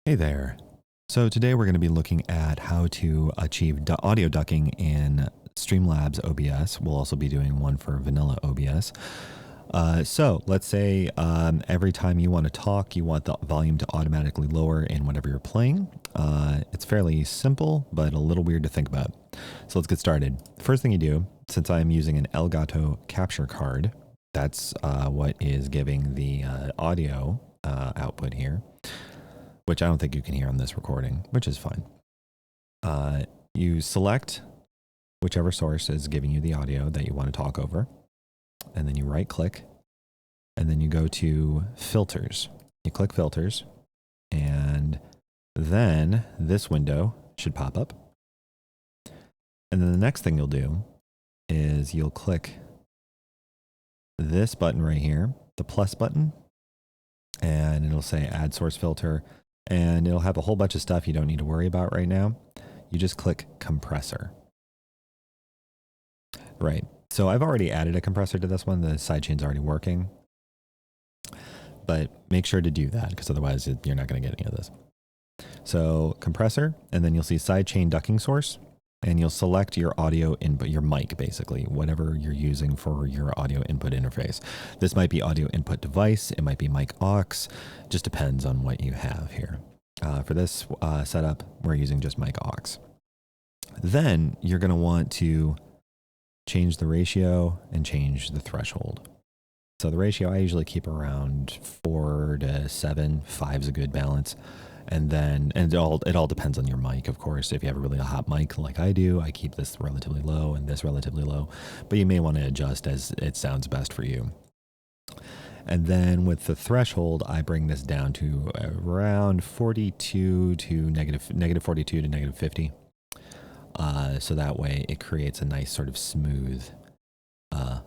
Hey there. So today we're going to be looking at how to achieve audio ducking in Streamlabs OBS. We'll also be doing one for Vanilla OBS. So let's say every time you want to talk, you want the volume to automatically lower in whatever you're playing. It's fairly simple, but a little weird to think about. So let's get started. First thing you do, since I'm using an Elgato capture card, that's what is giving the audio output here, which I don't think you can hear on this recording, which is fine. You select whichever source is giving you the audio that you want to talk over, and then you right click, and then you go to filters. You click filters, and then this window should pop up. And then the next thing you'll do is you'll click this button right here, the plus button, and it'll say add source filter. And it'll have a whole bunch of stuff you don't need to worry about right now. You just click compressor. Right. So I've already added a compressor to this one. The sidechain's already working. But make sure to do that because otherwise you're not going to get any of this. So compressor, and then you'll see sidechain ducking source. And you'll select your audio input, your mic basically, whatever you're using for your audio input interface. This might be audio input device, it might be mic aux, just depends on what you have here. For this setup, we're using just mic aux. Then you're going to want to change the ratio and change the threshold. So the ratio I usually keep around 4 to 7, 5 is a good balance. And then, it all depends on your mic, of course. If you have a really hot mic like I do, I keep this relatively low and this relatively low, but you may want to adjust as it sounds best for you. And then with the threshold, I bring this down to around 42 to negative 42 to negative 50. So that way it creates a nice sort of smooth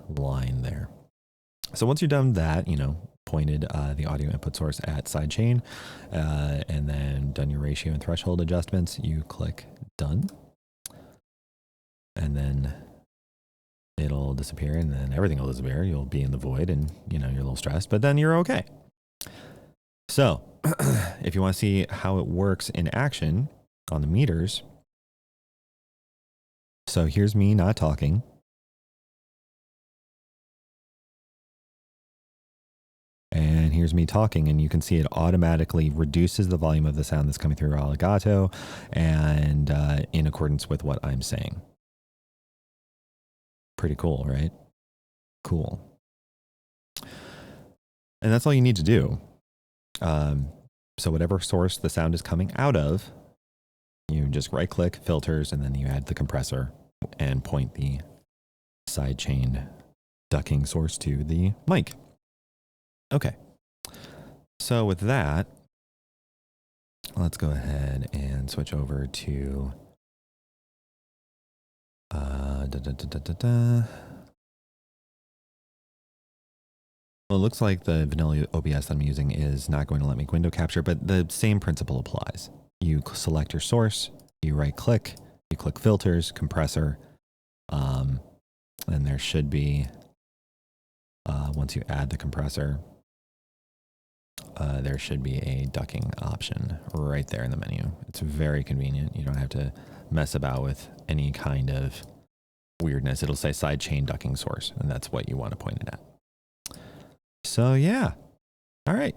line there. So once you're done that, pointed the audio input source at sidechain, and then done your ratio and threshold adjustments, you click done, and then it'll disappear, and then everything will disappear. You'll be in the void, and you're a little stressed, but then you're okay. So if you want to see how it works in action on the meters, so here's me not talking. And here's me talking, and you can see it automatically reduces the volume of the sound that's coming through Elgato and in accordance with what I'm saying. Pretty cool, right? Cool. And that's all you need to do. So whatever source the sound is coming out of, you just right click, filters, and then you add the compressor and point the sidechain ducking source to the mic. Okay, so with that, let's go ahead and switch over to Well, it looks like the Vanilla OBS I'm using is not going to let me window capture, but the same principle applies. You select your source, you right click, you click filters, compressor, and there should be, once you add the compressor, there should be a ducking option right there in the menu. It's very convenient. You don't have to mess about with any kind of weirdness. It'll say sidechain ducking source, and that's what you want to point it at. So yeah. All right.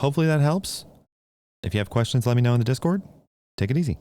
Hopefully that helps. If you have questions, let me know in the Discord. Take it easy.